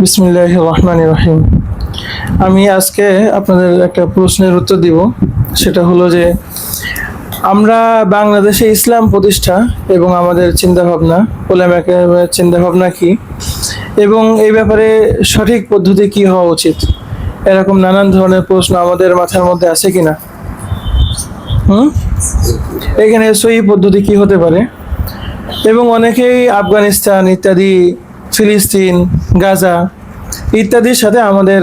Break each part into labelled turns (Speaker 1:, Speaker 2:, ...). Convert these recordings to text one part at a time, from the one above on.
Speaker 1: বিসমিল্লাহির রহমানির রহিম। আমি আজকে আপনাদের একটা প্রশ্নের উত্তর দিব। সেটা হলো যে আমরা বাংলাদেশে ইসলাম প্রতিষ্ঠা এবং আমাদের চিন্তাভাবনা, উলামা কেরামের চিন্তাভাবনা কি, এবং এই ব্যাপারে সঠিক পদ্ধতি কি হওয়া উচিত, এরকম নানান ধরনের প্রশ্ন আমাদের মাথার মধ্যে আছে কিনা। এখানে সহি পদ্ধতি কি হতে পারে, এবং অনেকেই আফগানিস্তান ইত্যাদি, ফিলিস্তিন, গাজা ইত্যাদির সাথে আমাদের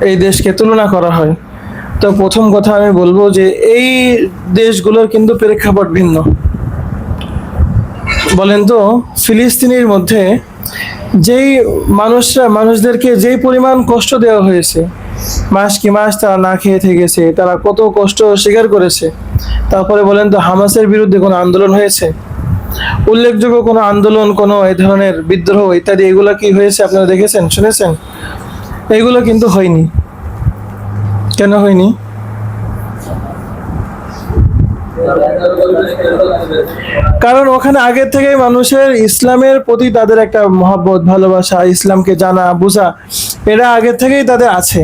Speaker 1: এই দেশকে তুলনা করা হয়। তো প্রথম কথা আমি বলবো যে এই দেশগুলোর কিন্তু প্রেক্ষাপট ভিন্ন। বলেন তো, ফিলিস্তিনের মধ্যে যেই মানুষদেরকে যেই পরিমাণ কষ্ট দেওয়া হয়েছে, মাস কি মাস তারা না খেয়ে থেকেছে, তারা কত কষ্ট স্বীকার করেছে। তারপরে বলেন তো, হামাসের বিরুদ্ধে কোনো আন্দোলন হয়েছে? উল্লেখযোগ্য কোনো আন্দোলন, কোনো এই ধরনের বিদ্রোহ ইত্যাদি এগুলো কি হয়েছে আপনারা দেখেছেন, শুনেছেন? এগুলো কিন্তু হয়নি। কেন হয়নি? কারণ ওখানে আগে থেকেই মানুষের ইসলামের প্রতি তাদের একটা মহব্বত, ভালোবাসা, ইসলামকে জানা বোঝা, এরা আগে থেকেই তাদের আছে।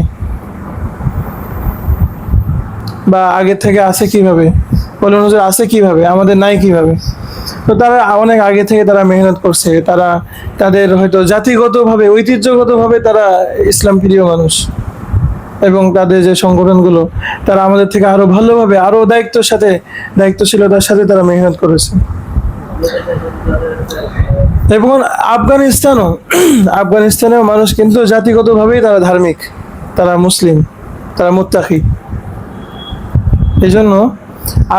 Speaker 1: বা আগে থেকে আছে কিভাবে বলুন হুজুর, আছে কিভাবে, আমাদের নাই কিভাবে? তো তারা অনেক আগে থেকে তারা মেহনত করছে, তারা তাদের হয়তো জাতিগতভাবে, ঐতিহ্যগতভাবে তারা ইসলাম প্রিয় মানুষ, এবং তাদের যে সংগঠনগুলো, তারা আমাদের থেকে আরো ভালোভাবে, আরো দায়িত্বশীলতার সাথে তারা মেহনত করেছে। এবং আফগানিস্তানেও মানুষ কিন্তু জাতিগতভাবেই তারা ধার্মিক, তারা মুসলিম, তারা মুত্তাকি। এই জন্য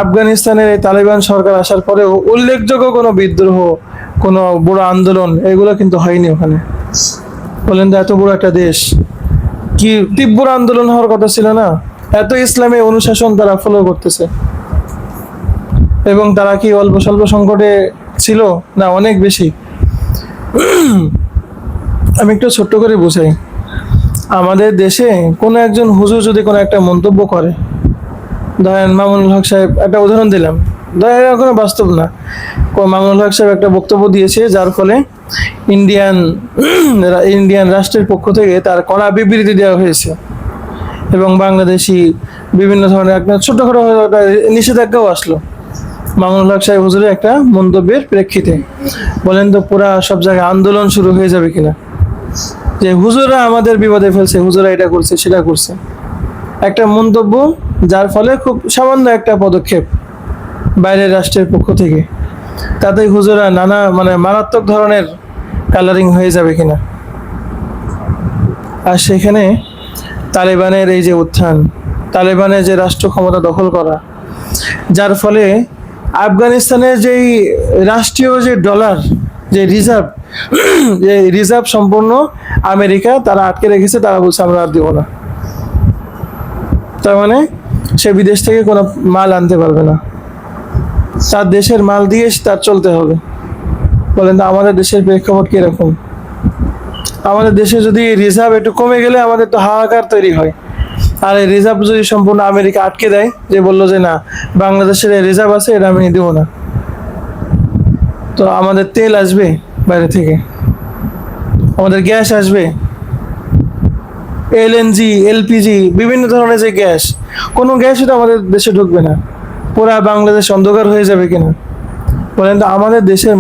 Speaker 1: আফগানিস্তানের এই তালেবান সরকার আসার পরেও উল্লেখযোগ্য কোনো বিদ্রোহ, কোনো বড় আন্দোলন এগুলো কিন্তু হয়নি ওখানে। বলেন তো, এত বড় একটা দেশ, কি তীব্র আন্দোলন হওয়ার কথা ছিল না? এত ইসলামী অনুশাসন তারা ফলো করতেছে, এবং তারা কি অল্প স্বল্প সংকটে ছিল না? অনেক বেশি। আমি একটু ছোট্ট করে বুঝাই। আমাদের দেশে কোনো একজন হুজুর যদি কোনো একটা মন্তব্য করে, ধরেন মামুনুল হক সাহেব, একটা উদাহরণ দিলাম, ধরেন কোনো বাস্তব না, মামুনুল হক সাহেব একটা বক্তব্য দিয়েছে, যার ফলে ইন্ডিয়ান রাষ্ট্রের পক্ষ থেকে তার কড়া বিবৃতি দেওয়া হয়েছে, এবং বাংলাদেশি বিভিন্ন ধরনের একটা ছোটখাটো নিষেধাজ্ঞাও আসলো মামুনুল হক সাহেব হুজুরের একটা মন্তব্যের প্রেক্ষিতে। বলেন তো, পুরা সব জায়গায় আন্দোলন শুরু হয়ে যাবে কিনা, যে হুজুররা আমাদের বিপদে ফেলছে, হুজুররা এটা করছে সেটা করছে। একটা মন্তব্য, যার ফলে খুব সামান্য একটা পদক্ষেপ বাইরের রাষ্ট্রের পক্ষ থেকে, তাতে হুজুরা মারাত্মক ধরনের কালারিং হয়ে যাবে কিনা। আর সেখানে তালেবানের এই যে উত্থান, তালেবানের যে রাষ্ট্র ক্ষমতা দখল করা, যার ফলে আফগানিস্তানের যেই রাষ্ট্রীয় যে ডলার, যে রিজার্ভ সম্পূর্ণ আমেরিকা তারা আটকে রেখেছে। তারা বলছে আমরা আর দিব না। তার মানে সে বিদেশ থেকে কোনো মাল আনতে পারবে না, তার দেশের মাল দিয়ে তার চলতে হবে। বলেন তো, আমাদের দেশের প্রেক্ষাপট কিরকম? আমাদের দেশে যদি রিজার্ভ একটু কমে গেলে আমাদের তো হাহাকার তৈরি হয়। আর এই রিজার্ভ যদি সম্পূর্ণ আমেরিকা আটকে দেয়, যে বললো যে না, বাংলাদেশের রিজার্ভ আছে, এটা আমি দেবো না, তো আমাদের তেল আসবে বাইরে থেকে, আমাদের গ্যাস আসবে, এলএনজি, এলপিজি, বিভিন্ন ধরনের যে গ্যাস, কোনো গ্যাসই তো আমাদের দেশে ঢুকবে না। পুরা বাংলাদেশ অন্ধকার হয়ে যাবে কিনা। বলেন তো, আমাদের দেশের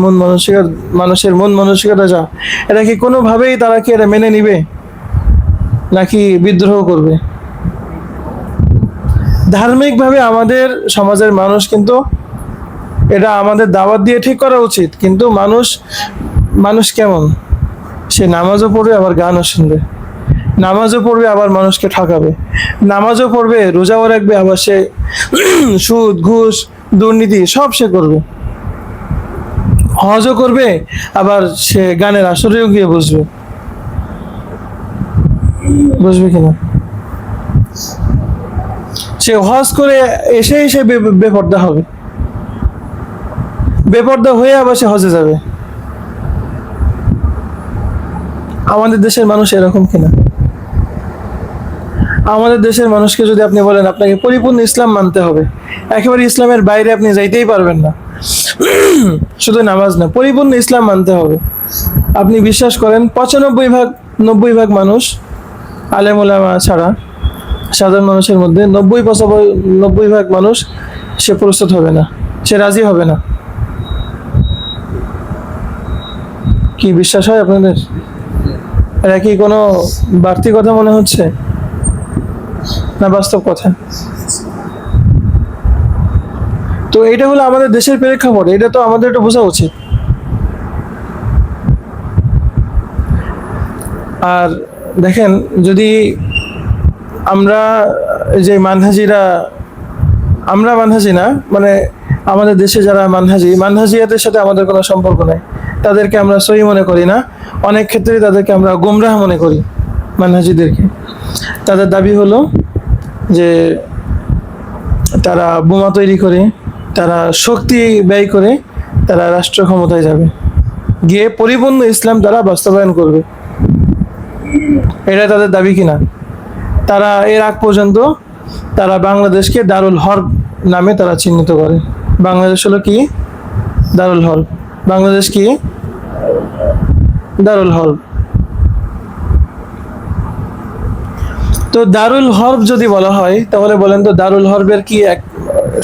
Speaker 1: মানুষের মন মানসিকতা যা, এটা কি কোনোভাবেই তারা কি এটা মেনে নিবে, নাকি বিদ্রোহ করবে? ধার্মিকভাবে আমাদের সমাজের মানুষ কিন্তু, এটা আমাদের দাওয়াত দিয়ে ঠিক করা উচিত, কিন্তু মানুষ কেমন, সে নামাজও পড়বে আবার গানও শুনবে, নামাজও পড়বে আবার মানুষকে ঠকাবে, নামাজও পড়বে, রোজাও রাখবে, আবার সে সুদ, ঘুষ, দুর্নীতি সব সে করবে, হজও করবে, আবার সে গানের আসরেও গিয়ে বসবে কিনা। সে হজ করে এসেই সে বেপর্দা হবে, বেপর্দা হয়ে আবার সে হজে যাবে। আমাদের দেশের মানুষ এরকম কিনা? আমাদের দেশের মানুষকে যদি আপনি বলেন আপনাকে পরিপূর্ণ ইসলাম মানতে হবে, একেবারে ইসলামের বাইরে আপনি যাইতেই পারবেন না, শুধু নামাজ না, পরিপূর্ণ ইসলাম মানতে হবে, আপনি বিশ্বাস করেন 95% 90% মানুষ, আলেম ওলামা ছাড়া সাধারণ মানুষের মধ্যে 90% মানুষ সে প্রস্তুত হবে না, সে রাজি হবে না। কি বিশ্বাস হয় আপনাদের? এটা কি কোনো বাড়তি কথা মনে হচ্ছে না বাস্তব কথা? তো এটা হলো আমাদের দেশের প্রেক্ষাপট, এটা তো আমাদের একটু বোঝা উচিত। আর দেখেন, যদি আমরা যে আমরা মানহাজি না, মানে আমাদের দেশে যারা মানহাজিয়াতের সাথে আমাদের কোনো সম্পর্ক নাই, তাদেরকে আমরা সহি মনে করি না, অনেক ক্ষেত্রে তাদেরকে আমরা গোমরাহ মনে করি। মানহাজিদেরকে তাদের দাবি হলো যে তারা বোমা তৈরি করে, তারা শক্তি ব্যয় করে তারা রাষ্ট্র ক্ষমতায় যাবে, গিয়ে পরিপূর্ণ ইসলাম তারা বাস্তবায়ন করবে। এটা তাদের দাবি কিনা? তারা এর আগ পর্যন্ত তারা বাংলাদেশকে দারুল হরব নামে তারা চিহ্নিত করে। বাংলাদেশ হলো কি? দারুল হরব। বাংলাদেশ কি? দারুল হরব। তো দারুল হরব যদি বলা হয়, তাহলে বলেন তো দারুল হরবের কি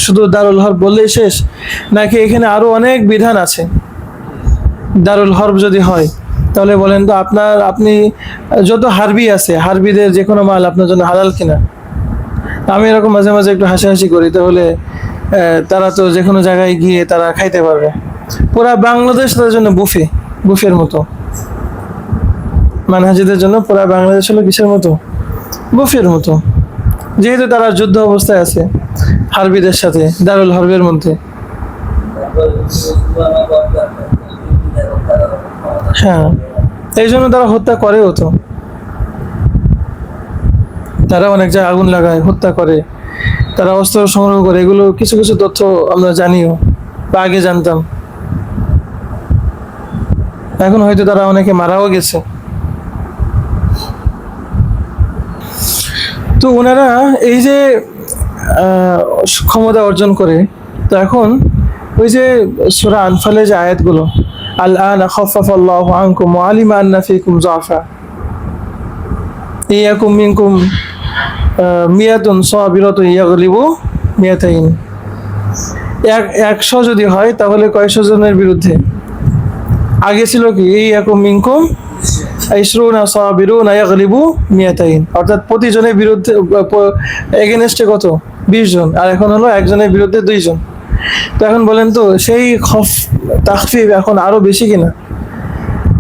Speaker 1: শুধু দারুল হরব বললেই শেষ, নাকি এখানে আরো অনেক বিধান আছে? দারুল হরব যদি হয়, তাহলে বলেন তো আপনি যত হারবি আছে, হারবিদের যে কোনো মাল আপনার জন্য হালাল কিনা? আমি এরকম মাঝে মাঝে একটু হাসাহাসি করি, তাহলে তারা তো যে কোনো জায়গায় গিয়ে তারা খাইতে পারবে। পুরা বাংলাদেশ তাদের জন্য বুফের মতো। মানহাজিদের জন্য পুরা বাংলাদেশ হলো কিসের মতো? বুফের মতো। যেহেতু তারা যুদ্ধ অবস্থায় আছে হারবিদের সাথে দারুল হরবের মধ্যে। হ্যাঁ, এই জন্য তারা হত্যা করেও তো। তারা অনেক জায়গায় আগুন লাগায়, হত্যা করে, তারা অস্ত্র সংগ্রহ করে। এগুলো কিছু কিছু তথ্য আমরা জানিও, বা আগে জানতাম। এখন হয়তো তারা অনেকে মারাও গেছে। তো ওনারা এই যে ক্ষমতা অর্জন করে, তো এখন ওই যে সূরা আনফালে যে আয়াতগুলো, আল আনা খাফফাল্লাহু আনকুম ওয়া আলিমা আন্না ফীকুম যাফা ইয়াকুম মিনকুম মিয়াতুন সাবিরাতুন ইয়াগলিবু মিয়াতাইন। 100 যদি হয় তাহলে কয়শো জনের বিরুদ্ধে? আগে ছিল কি ইয়াকুম মিনকুম ইশরুনা সাবিরুনা ইয়াগলিবু মিয়াতাইন, অর্থাৎ প্রতিজনের বিরুদ্ধে এগেনস্টে কত? 20 জন, আর এখন হলো একজনের বিরুদ্ধে 2 জন। তো এখন বলেন তো সেই তাখফিফ এখন আরো বেশি কিনা?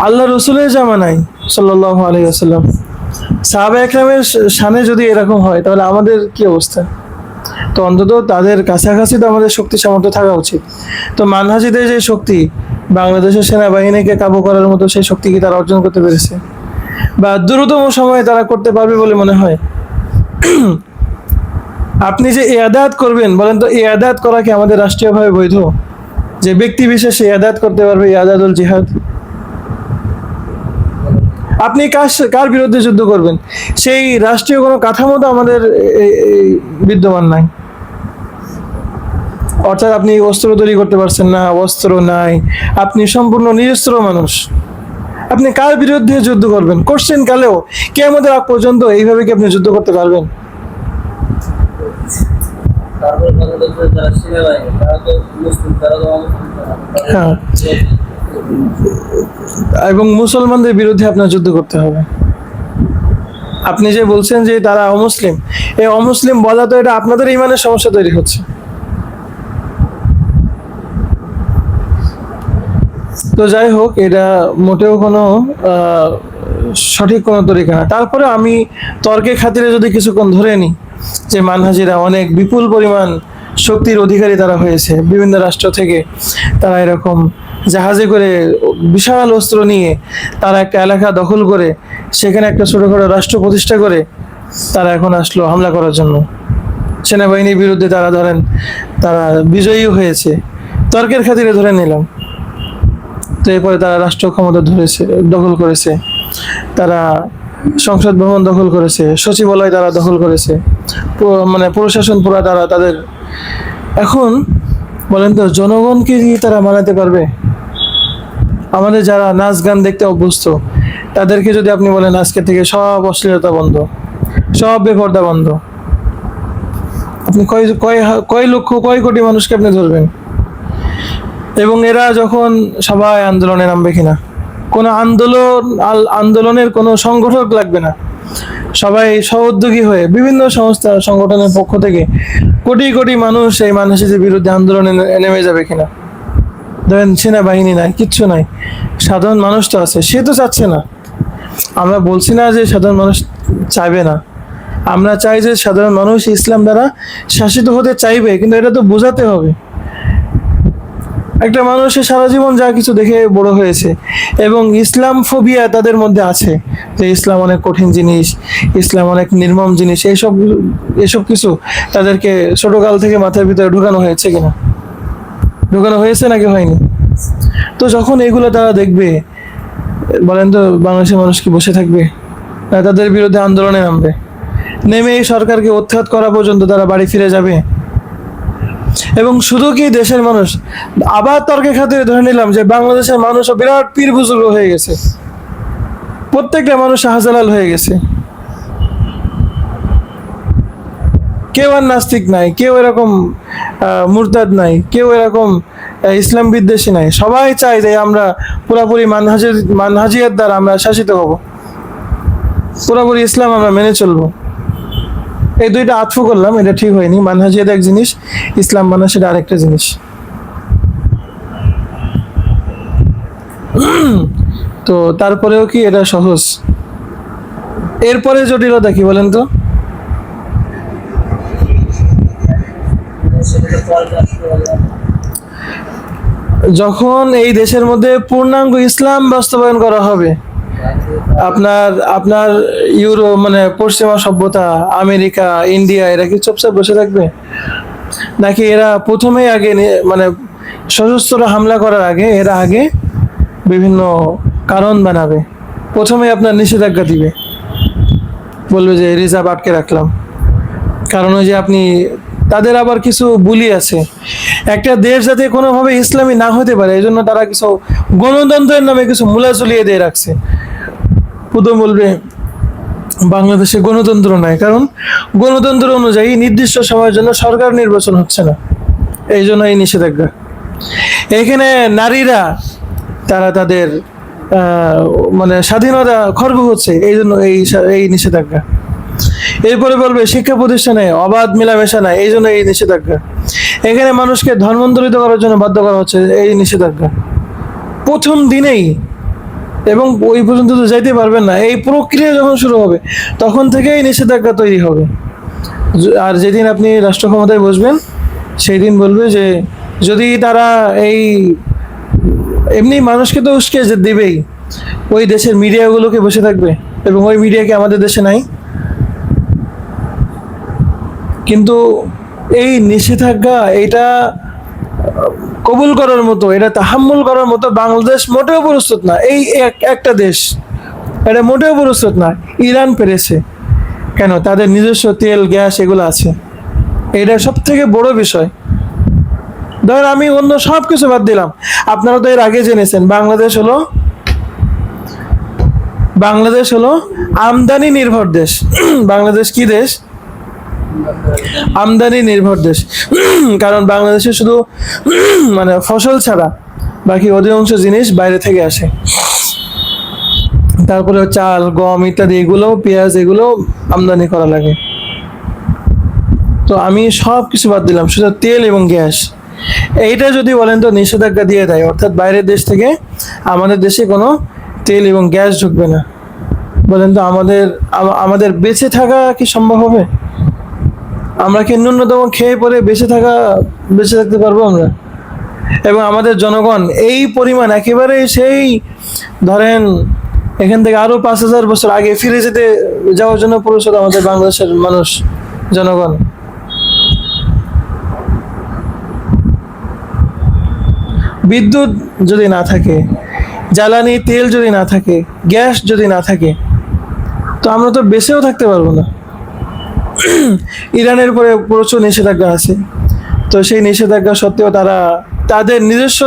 Speaker 1: আল্লাহ রসুলের জামানায় সাল্লাল্লাহু আলাইহি ওয়াসাল্লাম সাহাবা একরামের শানে যদি এরকম হয়, তাহলে আমাদের কি অবস্থা? তো অন্তত তাদের কাছাকাছি তো আমাদের শক্তি সামর্থ্য থাকা উচিত। তো মানহাজিদের যে শক্তি, বাংলাদেশের সেনাবাহিনীকে কাবু করার মতো সেই শক্তি কি তারা অর্জন করতে পেরেছে? বা দ্রুততম সময়ে তারা করতে পারবে বলে মনে হয়? আপনি যে ইয়াদাত করবেন, বলেন তো ইয়াদাত করা কি আমাদের রাষ্ট্রীয়ভাবে বৈধ? যে ব্যক্তি বিশেষে ইয়াদাত করতে পারবে, ইয়াদাতুল জিহাদ। আপনি কার বিরুদ্ধে যুদ্ধ করবেন? সেই রাষ্ট্রীয় কোনো কাঠামো তো আমাদের বিদ্যমান নাই। অর্থাৎ আপনি অস্ত্র তৈরি করতে পারছেন না, অস্ত্র নাই, আপনি সম্পূর্ণ নিরস্ত্র মানুষ। আপনি কার বিরুদ্ধে যুদ্ধ করবেন? কোশ্চেন কালেও কিয়ামতের আগ পর্যন্ত এইভাবে কি আপনি যুদ্ধ করতে পারবেন? হ্যাঁ, এবং মুসলমানদের বিরুদ্ধে আপনার যুদ্ধ করতে হবে। আপনি যে বলছেন যে তারা অমুসলিম, এই অমুসলিম বলা তো এটা আপনাদের ইমানের সমস্যা তৈরি হচ্ছে। তো যাই হোক, এটা মোটেও কোনো সঠিক কোনো তরিকা না। তারপরে আমি তর্কের খাতিরে যদি কিছুক্ষণ ধরে নিই যে মানহাজিরা অনেক বিপুল পরিমাণ শক্তির অধিকারী তারা হয়েছে, বিভিন্ন রাষ্ট্র থেকে তারা এরকম জাহাজে করে বিশাল অস্ত্র নিয়ে তারা একটা এলাকা দখল করে সেখানে একটা ছোটখাটো রাষ্ট্র প্রতিষ্ঠা করে তারা এখন আসলো হামলা করার জন্য। সেনাবাহিনীর বিরুদ্ধে তারা বিজয়ী হয়েছে, তর্কের খাতিরে ধরে নিলাম। তো এরপরে তারা রাষ্ট্র ক্ষমতা দখল করেছে, তারা সংসদ ভবন দখল করেছে, সচিবালয় তারা দখল করেছে, মানে প্রশাসন পুরা তাদের। এখন বলেন তো জনগণকে কি তারা মানাতে পারবে? আমাদের যারা নাচ গান দেখতে অভ্যস্ত, তাদেরকে যদি আপনি বলেন আজকে থেকে সব অশ্লীলতা বন্ধ, সব বেপর্দা বন্ধ, আপনি কয় কয় কয় লক্ষ কয় কোটি মানুষকে আপনি ধরবেন? এবং এরা যখন সবাই আন্দোলনে নামবে কিনা, কোনো আন্দোলনের কোনো সংগঠক লাগবে না, সবাই সহোদ্যোগী হয়ে বিভিন্ন সংস্থা সংগঠনের পক্ষ থেকে কোটি কোটি মানুষ এই মানুষের বিরুদ্ধে আন্দোলনে নেমে যাবে কিনা? ধরেন সেনাবাহিনী নাই, কিচ্ছু নাই, সাধারণ মানুষ তো আছে, সে তো চাচ্ছে না। আমরা বলছি না যে সাধারণ মানুষ চাইবে না, আমরা চাই যে সাধারণ মানুষ ইসলাম দ্বারা শাসিত হতে চাইবে, কিন্তু এটা তো বোঝাতে হবে। একটা মানুষের সারা জীবন যা কিছু দেখে বড় হয়েছে এবং ইসলাম ফোবিয়া তাদের মধ্যে আছে, যে ইসলাম অনেক কঠিন জিনিস, ইসলাম অনেক নির্মম জিনিস, এসব কিছু তাদেরকে ছোটকাল থেকে মাথার ভিতরে ঢুকানো হয়েছে কিনা? ঢুকানো হয়েছে নাকি হয়নি? তো যখন এগুলো তারা দেখবে, বলেন তো বাংলাদেশের মানুষ কি বসে থাকবে? না, তাদের বিরুদ্ধে আন্দোলনে নামবে, নেমে এই সরকারকে উৎখাত করা পর্যন্ত তারা বাড়ি ফিরে যাবে। এবং শুধু কি দেশের মানুষ, আবার তর্কের খাতিরে ধরে নিলাম যে বাংলাদেশের মানুষও বিরাট পীর বুজুর্গ হয়ে গেছে, প্রত্যেকটা মানুষ শাহজালাল হয়ে গেছে, কেউ আর নাস্তিক নাই, কেউ এরকম মুরতাদ নাই, কেউ এরকম ইসলাম বিদ্বেষী নাই, সবাই চায় যে আমরা পুরাপুরি মানহাজিয়ার দ্বারা আমরা শাসিত হব, পুরাপুরি ইসলাম আমরা মেনে চলবো। এই দুইটা আতফু করলাম, এটা ঠিক হয়নি। মানহাজিয়াত এক জিনিস, ইসলাম মানে সেটা আরেকটা জিনিস। তো তারপরেও কি এটা সহজ? এরপরে জটিলতা কি বলেন তো? যখন এই দেশের মধ্যে পূর্ণাঙ্গ ইসলাম বাস্তবায়ন করা হবে, আপনার আপনার মানে পশ্চিমা সভ্যতা, আমেরিকা, ইন্ডিয়া, এরা কি চুপচাপ বসে থাকবে? নাকি এরা প্রথমেই আগে মানে সশস্ত্র হামলা করার আগে এরা আগে বিভিন্ন কারণ বানাবে, প্রথমে আপনার নিষেধাজ্ঞা দিবে, বলবে যে রিজার্ভ আটকে রাখলাম, কারণ ওই যে আপনি তাদের আবার কিছু বুলি আছে, একটা দেশ যাতে কোনোভাবে ইসলামী না হতে পারে এই জন্য তারা কিছু গণতন্ত্রের নামে কিছু মূলা চলিয়ে দিয়ে রাখছে। প্রথম বলবে বাংলাদেশে গণতন্ত্র নাই, কারণ গণতন্ত্র অনুযায়ী নির্দিষ্ট সময়ের জন্য সরকার নির্বাচন হচ্ছে না, এই জন্য এই নিষেধাজ্ঞা। এখানে নারীরা তারা তাদের মানে স্বাধীনতা খর্ব হচ্ছে, এই জন্য এই নিষেধাজ্ঞা। এরপরে বলবে শিক্ষা প্রতিষ্ঠানে অবাধ মেলামেশা নাই, এই জন্য এই নিষেধাজ্ঞা। এখানে মানুষকে ধর্মান্তরিত করার জন্য বাধ্য করা হচ্ছে, এই নিষেধাজ্ঞা। প্রথম দিনেই, এবং ওই পর্যন্ত তো যাইতে পারবেন না, এই প্রক্রিয়া যখন শুরু হবে তখন থেকেই নিষেধাজ্ঞা তৈরি হবে। আর যেদিন আপনি রাষ্ট্র ক্ষমতায় বসবেন সেই দিন বলবে যে যদি তারা এই এমনি মানুষকে তো উস্কে যে দিবেই, ওই দেশের মিডিয়াগুলোকে বসে থাকবে, এবং ওই মিডিয়াকে আমাদের দেশে নাই। কিন্তু এই নিষেধাজ্ঞা এটা কবুল করার মতো, এটা তাহাম্মুল করার মতো বাংলাদেশ মোটেও প্রস্তুত না। এই একটা দেশ এটা মোটেও প্রস্তুত না। ইরান পেরেছে কেন? তাদের নিজস্ব তেল, গ্যাস এগুলো আছে, এটা সব থেকে বড় বিষয়। ধরেন আমি অন্য সব কিছু বাদ দিলাম, আপনারা তো এর আগে জেনেছেন বাংলাদেশ হলো আমদানি নির্ভর দেশ। বাংলাদেশ কি দেশ? আমদানি নির্ভর দেশ। কারণ বাংলাদেশে শুধু মানে ফসল ছাড়া বাকি অধিকাংশ জিনিস বাইরে থেকে আসে। তারপরে চাল, গম ইত্যাদি, এগুলো পেঁয়াজ, এগুলো আমদানি করা লাগে। তো আমি সব কিছু বাদ দিলাম, শুধু তেল এবং গ্যাস। এইটা যদি বলেন তো নিষেধাজ্ঞা দিয়ে দেয়, অর্থাৎ বাইরের দেশ থেকে আমাদের দেশে কোনো তেল এবং গ্যাস ঢুকবে না, বলেন তো আমাদের বেঁচে থাকা কি সম্ভব হবে? আমরা কি ন্যূনতম খেয়ে পরে বেঁচে থাকতে পারবো আমরা? এবং আমাদের জনগণ এই পরিমাণ একেবারে সেই ধরেন এখান থেকে আরো 5,000 বছর আগে ফিরে যাওয়ার জন্য প্রস্তুত আমাদের বাংলাদেশের জনগণ। বিদ্যুৎ যদি না থাকে, জ্বালানি তেল যদি না থাকে, গ্যাস যদি না থাকে, তো আমরা তো বেঁচেও থাকতে পারবো না। ইরানের উপরে প্রচুর নিষেধাজ্ঞা আছে, তো সেই নিষেধাজ্ঞা সত্ত্বেও তারা তাদের নিজস্ব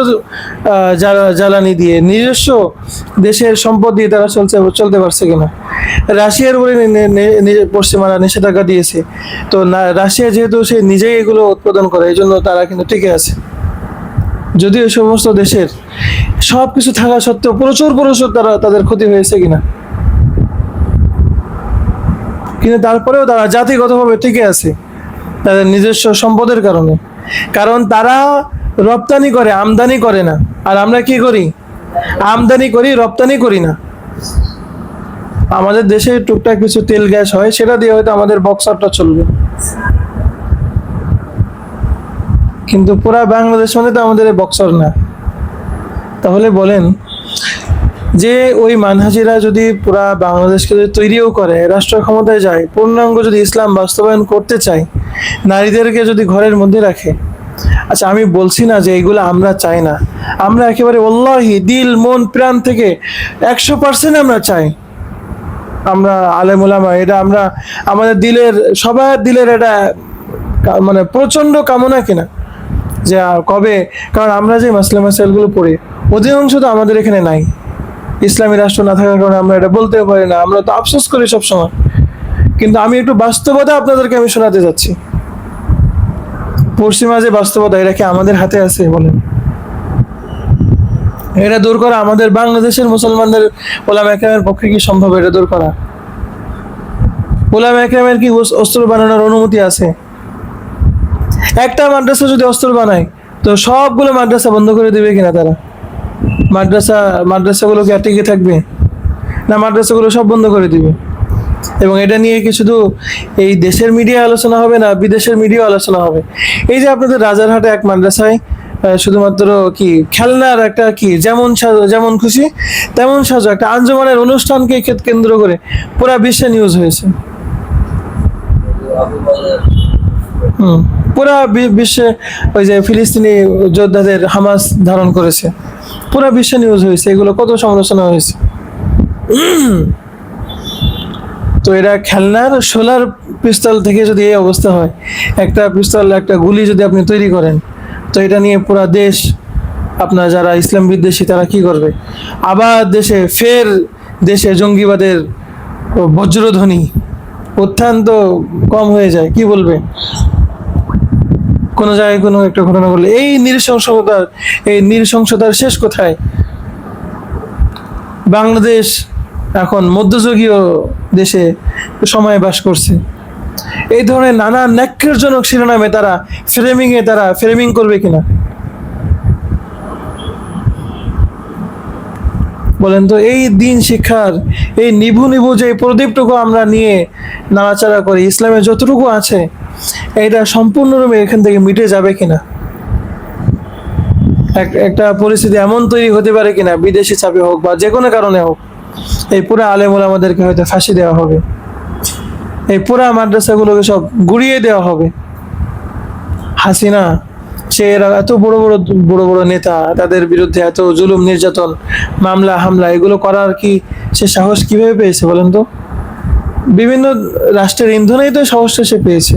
Speaker 1: জ্বালানি দিয়ে, নিজস্ব দেশের সম্পদ দিয়ে তারা চলতে পারছে কিনা। রাশিয়ার উপরে পশ্চিমারা নিষেধাজ্ঞা দিয়েছে, তো রাশিয়া যেহেতু সে নিজেই এগুলো উৎপাদন করে, এই জন্য তারা কিন্তু টিকে আছে। যদিও সমস্ত দেশের সব কিছু থাকা সত্ত্বেও প্রচুর তাদের ক্ষতি হয়েছে কিনা, কিন্তু তারপরেও তারা জাতিগতভাবে টিকে আছে তাদের নিজস্ব সম্পদের কারণে। কারণ তারা রপ্তানি করে, আমদানি করে না। আর আমরা কি করি? আমদানি করি, রপ্তানি করি না। আমাদের দেশে টুকটাক কিছু তেল গ্যাস হয়, সেটা দিয়ে হয়তো আমাদের বক্সারটা চলবে, কিন্তু পুরা বাংলাদেশ মানে তো আমাদের বক্সার না। তাহলে বলেন যে ওই মানহাজিরা যদি পুরা বাংলাদেশকে যদি তৈরিও করে, রাষ্ট্র ক্ষমতায় যায়, পূর্ণাঙ্গ যদি ইসলাম বাস্তবায়ন করতে চায়, নারীদেরকে যদি ঘরের মধ্যে রাখে, আচ্ছা আমি বলছি না যে এইগুলো আমরা চাই না, আমরা একেবারে ওয়াল্লাহি দিল মন প্রাণ থেকে 100% আমরা চাই। আমরা আলেম ওলামা, এটা আমরা আমাদের দিলের, সবার দিলের এটা মানে প্রচন্ড কামনা কিনা যে কবে, কারণ আমরা যে মাসাইলগুলো পড়ি অধিকাংশ তো আমাদের এখানে নাই। ইসলামী রাষ্ট্র না থাকার কারণে আমরা এটা বলতেও পারি না, আমরা তো আফসোস করি সবসময়। কিন্তু আমি একটু বাস্তবতা আপনাদেরকে আমি শোনাতে যাচ্ছি। পশ্চিমা যে বাস্তবতা, এটা কি আমাদের হাতে আছে বলেন? এটা দূর করা আমাদের বাংলাদেশের মুসলমানদের ওলামা একরামের পক্ষে কি সম্ভব? এটা দূর করা ওলামা একরামের কি অস্ত্র বানানোর অনুমতি আছে? একটা মাদ্রাসা যদি অস্ত্র বানায়, তো সবগুলো মাদ্রাসা বন্ধ করে দিবে কিনা তারা? মাদ্রাসাগুলো কি আর টিকে থাকবে? না, মাদ্রাসাগুলো সব বন্ধ করে দিবে। এবং এটা নিয়ে কি শুধু এই দেশের মিডিয়া আলোচনা হবে না, বিদেশের মিডিয়া আলোচনা হবে। এই যে আপনাদের রাজারহাটে এক মাদ্রাসায় শুধুমাত্র কি খেলনার একটা কি যেমন খুশি তেমন সাজো একটা আঞ্জুমানের অনুষ্ঠানকে কেন্দ্র করে পুরা বিশ্বে নিউজ হয়েছে। পুরা বিশ্বে ওই যে ফিলিস্তিনি যোদ্ধাদের হামাস ধারণ করেছে, পুরা বিশ্বে নিউজ হয়েছে, এগুলো কত সমালোচনা হয়েছে। তো এটা খেলনার সোলার পিস্তল থেকে যদি এই অবস্থা হয়, একটা পিস্তল একটা গুলি যদি আপনি তৈরি করেন, তো এটা নিয়ে পুরা দেশ, আপনার যারা ইসলাম বিদ্বেষী তারা কি করবে? আবার দেশে জঙ্গিবাদের বজ্রধ্বনি উত্থান তো কম হয়ে যায়, কি বলবে? কোনো জায়গায় কোনো একটা ঘটনা ঘটলে এই নৃশংসতার শেষ কোথায়? বাংলাদেশ এখন মধ্যযুগীয় দেশে সময় বাস করছে। এই ধরনের নানা ন্যাক্কারজনক শিরোনামে তারা ফ্রেমিং করবে কিনা বলেন তো? এই দিন শিক্ষার এই নিভু যে প্রদীপটুকু আমরা নিয়ে নাড়াচাড়া করি, ইসলামে যতটুকু আছে এটা সম্পূর্ণরূপে এখান থেকে মিটে যাবে কিনা? একটা পরিস্থিতি এমন তৈরি হতে পারে কিনা, বিদেশি চাপে হোক বা যে কোনো কারণে হোক, এই পুরা আলেম ওলামাদেরকে হয়তো ফাঁসি দেওয়া হবে, এই পুরা মাদ্রাসাগুলোকে সব গুড়িয়ে দেওয়া হবে। হাসিনা সে এরা এত বড় বড় নেতা, তাদের বিরুদ্ধে এত জুলুম নির্যাতন মামলা হামলা এগুলো করার কি সে সাহস কিভাবে পেয়েছে বলেন তো? বিভিন্ন রাষ্ট্রের ইন্ধনেই তো সাহসটা সে পেয়েছে,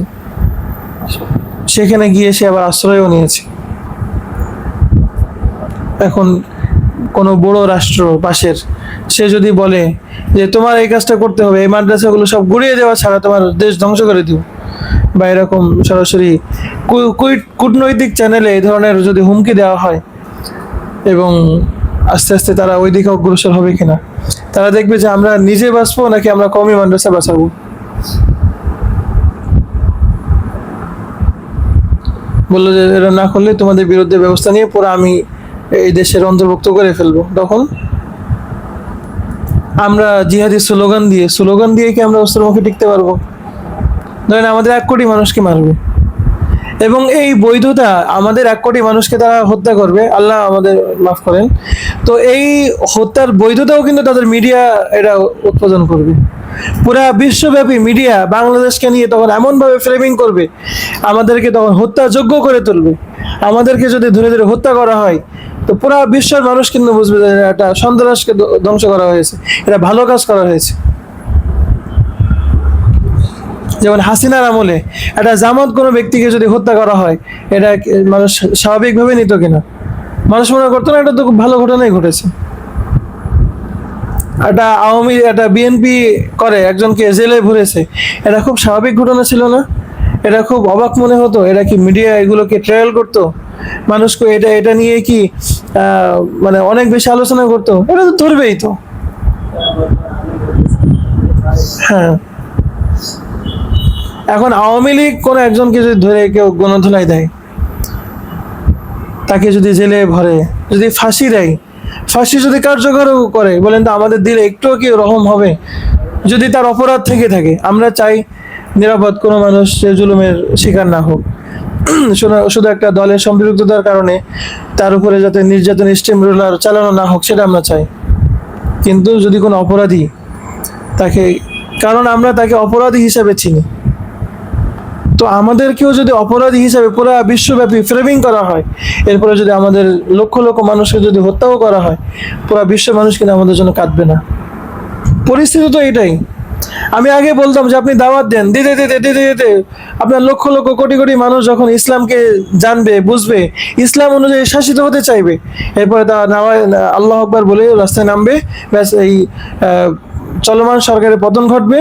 Speaker 1: সেখানে গিয়ে সে আবার আশ্রয়ও নিয়েছে। এখন কোনো বড় রাষ্ট্র পাশের সে যদি বলে যে তোমার এই কাজটা করতে হবে, এই মাদ্রাসাগুলো সব গুড়িয়ে দেওয়া ছাড়া তোমার দেশ ধ্বংস করে দিব, বা এরকম সরাসরি কূটনৈতিক চ্যানেলে এই ধরনের যদি হুমকি দেওয়া হয়, এবং আস্তে আস্তে তারা ওই দিকে অগ্রসর হবে কিনা? তারা দেখবে যে আমরা নিজে বাঁচবো নাকি আমরা কমই মাদ্রাসা বাঁচাবো। বললো যে এটা না করলে তোমাদের বিরুদ্ধে ব্যবস্থা নিয়ে পুরো আমি এই দেশের অন্তর্ভুক্ত করে ফেলবো। তখন আমরা জিহাদি স্লোগান দিয়ে কি আমরা অস্ত্রমুখে টিকতে পারবো? ধরেন আমাদের 1 কোটি মানুষকে মারবে, এবং এই বৈধতা আমাদের 1 কোটি মানুষকে তারা হত্যা করবে, আল্লাহ আমাদের মাফ করেন, তো এই হত্যার বৈধতাও কিন্তু তাদের মিডিয়া এটা উৎপাদন করবে। পুরা বিশ্বব্যাপী মিডিয়া বাংলাদেশকে নিয়ে তখন এমনভাবে ফ্রেমিং করবে, আমাদেরকে তখন হত্যাযোগ্য করে তুলবে। আমাদেরকে যদি ধরে ধরে হত্যা করা হয়, তো পুরা বিশ্বের মানুষ কিন্তু বুঝবে যে এটা সন্ত্রাসকে ধ্বংস করা হয়েছে, এটা ভালো কাজ করা হয়েছে। যেমন হাসিনার আমলে একটা জামাত কোনো ব্যক্তিকে যদি হত্যা করা হয়, এটা মানুষ স্বাভাবিকভাবে নিত কিনা? মানুষ মনে করতো না এটা তো খুব ভালো ঘটনাই ঘটেছে। একটা বিএনপি করে একজনকে জেলে ভরেছে, এটা খুব স্বাভাবিক ঘটনা ছিল না? এটা খুব অবাক মনে হতো? এটা কি মিডিয়া এগুলোকে ট্রায়াল করতো? মানুষকে এটা এটা নিয়ে কি মানে অনেক বেশি আলোচনা করতো? এটা তো ধরবেই তো। হ্যাঁ, এখন আওয়ামী লীগ কোন একজনকে যদি ধরে কেউ গণধোলাই দেয়, তাকে যদি জেলে ভরে, যদি ফাঁসি দেয়, ফাঁসি যদি কার্যকর করে, বলেন তো আমাদের দিলে একটুও কি রহম হবে? যদি তার অপরাধ থেকে থাকে, আমরা চাই নিরাপদ কোনো মানুষ সে জুলুমের শিকার না হোক। শুধু একটা দলের সম্পৃক্ততার কারণে তার উপরে যাতে নির্যাতন স্টিম রোলার চালানো না হোক, সেটা আমরা চাই। কিন্তু যদি কোনো অপরাধী তাকে, কারণ আমরা তাকে অপরাধী হিসাবে চিনি, তো আমাদেরকেও যদি অপরাধী হিসাবে পুরো বিশ্বব্যাপী ফ্রেমিং করা হয়, এরপরে যদি আমাদের লক্ষ লক্ষ মানুষকে যদি হত্যাও করা হয়, পুরো বিশ্বের মানুষ কিন্তু আমাদের জন্য কাঁদবে না। পরিস্থিতি তো এটাই। আমি আগে বলতাম যে আপনি দাওয়াত দেন, দিতে দিতে দিতে দিতে আপনার লক্ষ লক্ষ কোটি কোটি মানুষ যখন ইসলামকে জানবে, বুঝবে, ইসলাম অনুযায়ী শাসিত হতে চাইবে, এরপরে তা আল্লাহ আকবার বলে রাস্তায় নামবে, ব্যাস এই চলমান সরকারের পতন ঘটবে,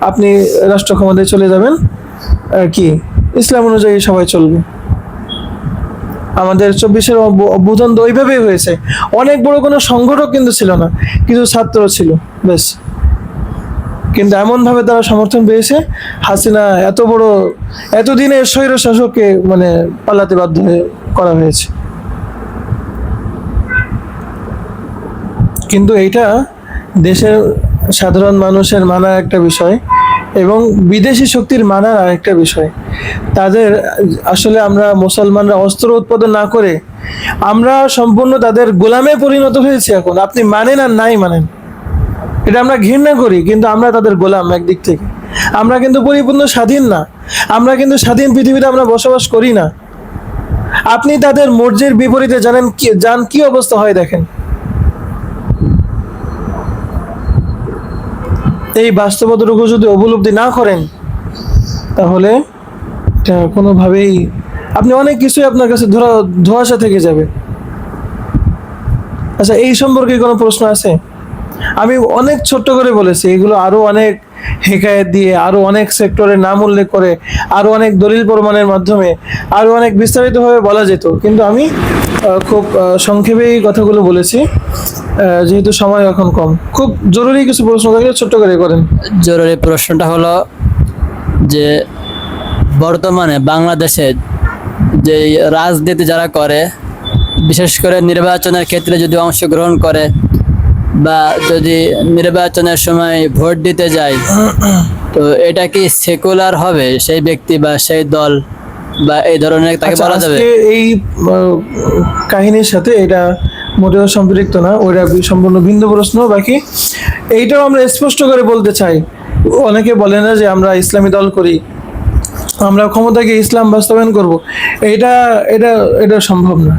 Speaker 1: আপনি রাষ্ট্র ক্ষমতায় চলে যাবেন, কি ইসলাম অনুযায়ী সবাই চলবে। আমাদের 24-এর অভ্যুত্থান তো ওইভাবেই হয়েছে। অনেক বড় কোনো সংগঠক কিন্তু ছিল না, কিছু ছাত্র ছিল, বেশ। কিন্তু এমন ভাবে তারা সমর্থন পেয়েছে, হাসিনা এত বড় এতদিনের স্বৈর শাসককে মানে পালাতে বাধ্য করা হয়েছে। কিন্তু এইটা দেশের সাধারণ মানুষের মানার একটা বিষয়, এবং বিদেশি শক্তির মানার আরেকটা বিষয়। তাদের আসলে আমরা মুসলমানরা অস্ত্র উৎপাদন না করে আমরা সম্পূর্ণ তাদের গোলামে পরিণত হয়েছি এখন। আপনি মানেন আর নাই মানেন, এটা আমরা ঘৃণা করি, কিন্তু আমরা তাদের গোলাম একদিক থেকে। আমরা কিন্তু পরিপূর্ণ স্বাধীন না, আমরা কিন্তু স্বাধীন পৃথিবীতে আমরা বসবাস করি না। আপনি তাদের মর্জির বিপরীতে জানেন কি অবস্থা হয় দেখেন। এই বাস্তবতাটুকু যদি উপলব্ধি না করেন, তাহলে এটা কোনোভাবেই আপনি অনেক কিছুই আপনার কাছে ধোঁয়াশা থেকে যাবে। আচ্ছা, এই সম্পর্কে কোনো প্রশ্ন আছে? আমি অনেক ছোট্ট করে বলেছি, এগুলো আরো অনেক হেকায়েত দিয়ে, আরো অনেক সেক্টরের নাম উল্লেখ করে, আরো অনেক দলিল প্রমাণের মাধ্যমে আরো অনেক বিস্তারিতভাবে বলা যেত, কিন্তু আমি খুব সংক্ষেপে এই কথাগুলো বলেছি, যেহেতু সময় এখন কম। খুব জরুরি কিছু প্রশ্ন থাকলে ছোট্ট করে করেন।
Speaker 2: জরুরি প্রশ্নটা হলো যে বর্তমানে বাংলাদেশে যে রাজনীতি যারা করে, বিশেষ করে নির্বাচনের ক্ষেত্রে যদি অংশগ্রহণ করে বা যদি নির্বাচনের সময় ভোট দিতে যায়, তো এটা কি সেকুলার হবে সেই ব্যক্তি বা সেই দল বা এই ধরনের তাকে বলা যাবে?
Speaker 1: এই কাহিনীর সাথে এটা মোটেও সম্পৃক্ত না, ওটা সম্পূর্ণ ভিন্ন প্রশ্ন। বাকি এইটাও আমরা স্পষ্ট করে বলতে চাই, অনেকে বলে না যে আমরা ইসলামী দল করি, আমরা ক্ষমতাকে ইসলাম বাস্তবায়ন করব, এটা এটা এটা সম্ভব না।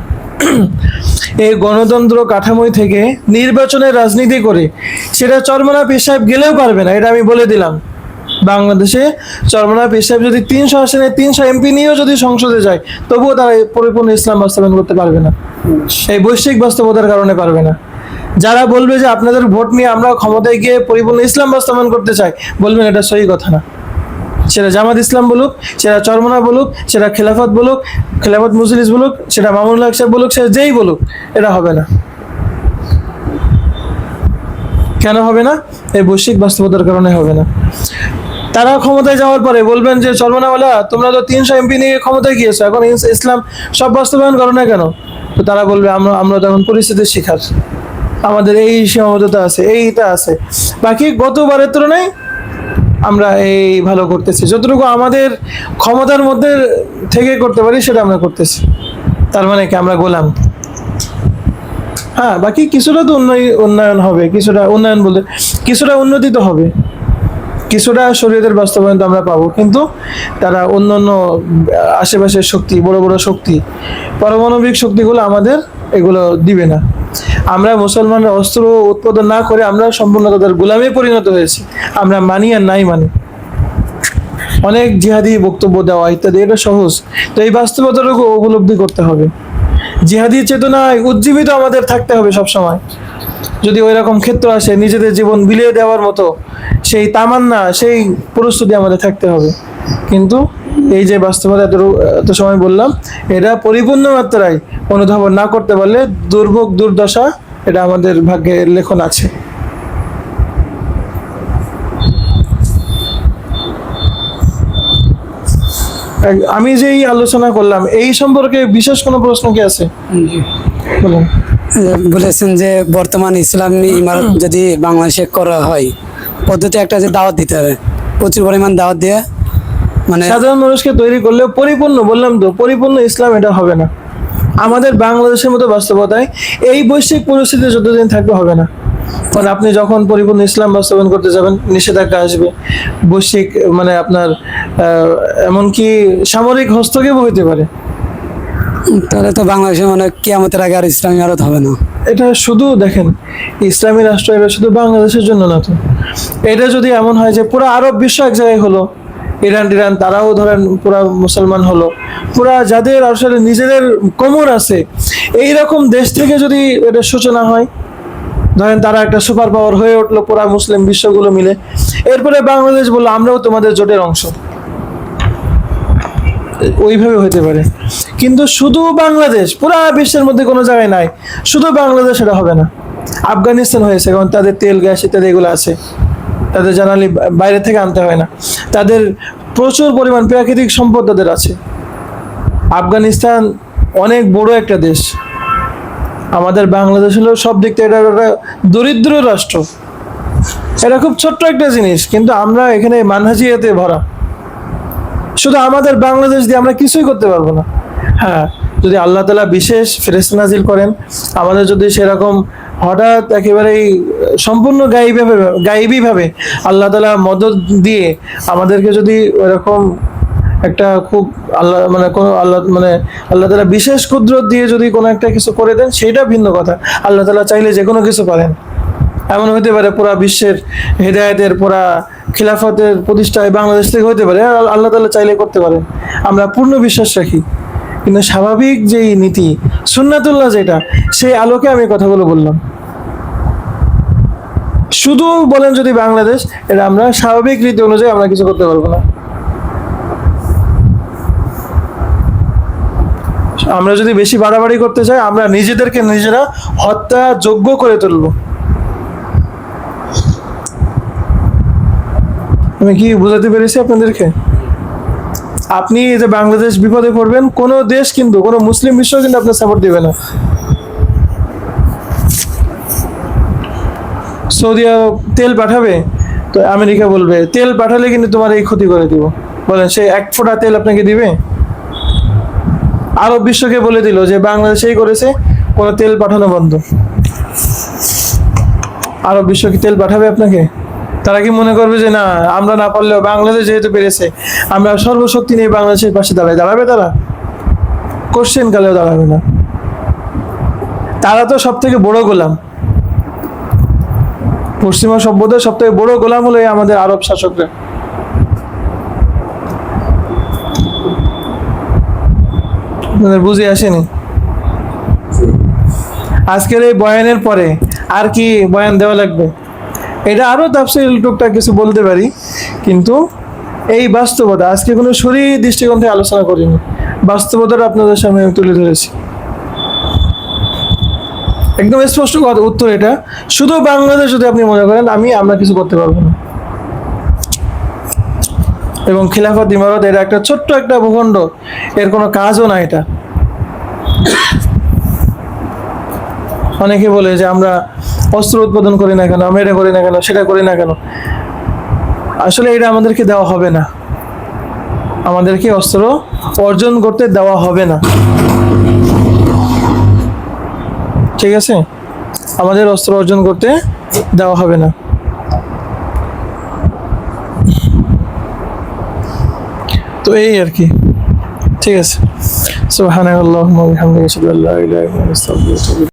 Speaker 1: এই গণতন্ত্র কাঠামোই থেকে নির্বাচনের রাজনীতি করে সেটা চরমোনা পীর সাহেব গেলেও পারবে না, এটা আমি বলে দিলাম। বাংলাদেশে চরমোনা পীর সাহেব যদি 300 আসনে 300 এমপি নিয়েও যদি সংসদে যায়, তবুও তারা পরিপূর্ণ ইসলাম বাস্তবায়ন করতে পারবে না, এই বৈশ্বিক বাস্তবতার কারণে পারবে না। যারা বলবে যে আপনাদের ভোট নিয়ে আমরা ক্ষমতায় গিয়ে পরিপূর্ণ ইসলাম বাস্তবায়ন করতে চাই, বলবেন এটা সহি কথা না। সেটা জামাত ইসলাম বলুক, সেটা চরমোনা বলুক, সেটা খেলাফত বলুক, খেলাফত মুজলিস বলুক, সেটা মামুনুল হক সাহেব বলুক, সেটা যেই বলুক, এটা হবে না। কেন হবে না? এই বৈশ্বিক বাস্তবতার কারণে হবে না। তারা ক্ষমতায় যাওয়ার পরে বলবেন যে চরমোনাওয়ালা তোমরা তো 300 এমপি নিয়ে ক্ষমতায় গিয়েছো, এখন ইসলাম সব বাস্তবায়ন করো না কেন? তো তারা বলবে আমরা তখন পরিস্থিতির শিকার, আমাদের এই সীমাবদ্ধতা আছে, এইটা আছে, বাকি গতবারের তুলনায় আমরা এই ভালো করতেছি, যতটুকু আমাদের ক্ষমতার মধ্যে থেকে করতে পারি সেটা আমরা করতেছি। তার মানে কি আমরা গোলাম? হ্যাঁ, বাকি কিছুটা তো উন্নয়ন হবে, কিছুটা উন্নয়ন বলতে কিছুটা উন্নতি তো হবে, কিছুটা শরীয়তের বাস্তবায়ন তো আমরা পাবো, কিন্তু তারা অন্যান্য আশেপাশের শক্তি, বড় বড় শক্তি, পারমাণবিক শক্তিগুলো আমাদের এগুলো দিবে না। আমরা মুসলমানরা অস্ত্র উৎপাদন না করে আমরা সম্পূর্ণ তাদের গোলামে পরিণত হয়েছি, আমরা মানি আর নাই মানি। অনেক জিহাদি বক্তব্য দেওয়া ইত্যাদি, এটা সহজ, তো এই বাস্তবতাটুকু উপলব্ধি করতে হবে। জিহাদি চেতনায় উজ্জীবিত আমাদের থাকতে হবে সব সময়। যদি ওই রকম ক্ষেত্র আসে, নিজেদের জীবন বিলিয়ে দেওয়ার মতো সেই তামান্না, সেই প্রস্তুতি আমাদের থাকতে হবে। কিন্তু এই যে বাস্তবতা এত সময় বললাম, এটা পরিপূর্ণ মাত্রায় অনুধাবন না করতে পারলে দুর্ভোগ দুর্দশা এটা আমাদের ভাগ্যের লেখন আছে। আমি যেই আলোচনা করলাম এই সম্পর্কে বিশেষ কোনো প্রশ্ন কি আছে? বলুন।
Speaker 3: বলেছেন যে বর্তমান ইসলামী ইমারত যদি বাংলাদেশে করা হয়, পদ্ধতি একটা যে দাওয়াত দিতে হবে, প্রচুর পরিমাণ দাওয়াত দিয়ে, মানে
Speaker 1: সাধারণ মানুষকে তৈরি করলে পরিপূর্ণ, বললাম তো, পরিপূর্ণ ইসলাম এটা হবে না। আমাদের বাংলাদেশের মতো বাস্তবতায় এই বৈশ্বিক পরিস্থিতি যতদিন থাকবে হবে না। কারণ আপনি যখন পরিপূর্ণ ইসলাম বাস্তবায়ন করতে যাবেন, নিষেধাজ্ঞা আসবে, বৈশ্বিক মানে আপনার এমনকি সামরিক হস্তক্ষেপ হইতে পারে।
Speaker 3: তাহলে তো বাংলাদেশে মানে কিয়ামতের আগে আর ইসলামী ইমারত হবে না।
Speaker 1: এটা শুধু দেখেন, ইসলামী রাষ্ট্র এটা শুধু বাংলাদেশের জন্য না তো। এটা যদি এমন হয় যে পুরো আরব বিশ্ব এক জায়গায় হলো, ইরান তারাও ধরেন পুরা মুসলমান হলো, পুরা যাদের আসলে নিজেদের কোমর আছে এইরকম দেশ থেকে যদি এটা সূচনা হয়, ধরেন তারা একটা সুপার পাওয়ার হয়ে উঠলো পুরা মুসলিম বিশ্বগুলো মিলে, এরপরে বাংলাদেশ বললো আমরাও তোমাদের জোটের অংশ, ওইভাবে হতে পারে। কিন্তু শুধু বাংলাদেশ পুরা বিশ্বের মধ্যে কোনো জায়গায় নাই, শুধু বাংলাদেশ এটা হবে না। আফগানিস্তান হয়েছে, কারণ তাদের তেল গ্যাস ইত্যাদি এগুলো আছে, তাদের জানালি বাইরে থেকে আনতে হয় না, তাদের প্রচুর পরিমাণ প্রাকৃতিক সম্পদ তাদের আছে। আফগানিস্তান অনেক বড় একটা দেশ, আমাদের বাংলাদেশ হলো সব দিক থেকে এটা একটা দরিদ্র রাষ্ট্র, এটা খুব ছোট্ট একটা জিনিস, কিন্তু আমরা এখানে মানহাজিয়াতে ভরা। শুধু আমাদের বাংলাদেশ দিয়ে আমরা কিছুই করতে পারবো না। হ্যাঁ, যদি আল্লাহ তাআলা বিশেষ ফেরেশতা নাজিল করেন, আমাদের যদি সেরকম হঠাৎ একেবারেই সম্পূর্ণ গায়েবীভাবে আল্লাহ তাআলা মদদ দিয়ে আমাদেরকে যদি ওরকম একটা খুব আল্লাহ তাআলা বিশেষ কুদরত দিয়ে যদি কোনো একটা কিছু করে দেন, সেটা ভিন্ন কথা। আল্লাহ তাআলা চাইলে যে কোনো কিছু পারেন। এমন হতে পারে পুরা বিশ্বের হেদায়েতের, পুরা খিলাফতের প্রতিষ্ঠা বাংলাদেশ থেকে হতে পারে, আল্লাহ তাআলা চাইলে করতে পারেন, আমরা পূর্ণ বিশ্বাস রাখি। কিন্তু স্বাভাবিক যেই নীতি সুন্নাতুল্লাহ যেটা, সেই আলোকে আমি কথাগুলো বললাম। শুধু বলেন যদি বাংলাদেশ, এটা আমরা স্বাভাবিক রীতি অনুযায়ী আমরা কিছু করতে পারবো না। আমরা যদি বেশি বাড়াবাড়ি করতে চাই, আমরা নিজেদেরকে নিজেরা হত্যা যোগ্য করে তুলবো। আমি কি বোঝাতে পেরেছি আপনাদেরকে? আপনি যে বাংলাদেশ বিপদে পড়বেন, কোনো দেশ কিন্তু, কোনো মুসলিম বিশ্ব কিন্তু আপনার সাপোর্ট দিবে না। সৌদি আরব তেল পাঠাবে, তো আমেরিকা বলবে তেল পাঠালে কিন্তু তোমার এই ক্ষতি করে দিব। বলেন, সে এক ফোঁটা তেল আপনাকে দিবে? আরব বিশ্বকে বলে দিল যে বাংলাদেশেই করেছে, কোনো তেল পাঠানো বন্ধ। আরব বিশ্ব কি তেল পাঠাবে আপনাকে? তারা কি মনে করবে যে না, আমরা না পারলেও বাংলাদেশ যেহেতু পেরেছে, আমরা সর্বশক্তি নিয়ে বাংলাদেশের পাশে দাঁড়াবে? তারা কোশ্চেন কালেও দাঁড়াবে না। তারা তো সব থেকে বড় গোলাম, পশ্চিমা সভ্যতার সব থেকে বড় গোলাম হলো আমাদের আরব শাসকরা। বুঝে আসেনি? আজকের এই বয়ানের পরে আর কি বয়ান দেওয়া লাগবে? এটা আরো তাফসীল টুকটাক কিছু বলতে পারি, কিন্তু এই বাস্তবতা আজকে কোনো শরীর দৃষ্টিকোণ থেকে আলোচনা করিনি, বাস্তবতাটা আপনাদের সামনে তুলে ধরেছি। একদম স্পষ্ট কথা, উত্তর এটা। শুধু বাংলাদেশ যদি আপনি মনে করেন আমরা কিছু করতে পারবো না, এবং খিলাফত ইমারত এটা একটা ছোট্ট একটা ভূখণ্ড, এর কোনো কাজও না এটা। অনেকে বলে যে আমরা অস্ত্র উৎপাদন করি না কেন, আমরা এটা করি না কেন, সেটা করি না কেন। আসলে এটা আমাদেরকে দেওয়া হবে না, আমাদেরকে অস্ত্র অর্জন করতে দেওয়া হবে না, ঠিক আছে? আমাদের অস্ত্র অর্জন করতে দেওয়া হবে না। তো এই আর কি, ঠিক আছে। সুবহানাল্লাহি ওয়া বিহামদিহি, আশহাদু আল্লা ইলাহা ইল্লাল্লাহ, আস্তাগফিরুল্লাহ।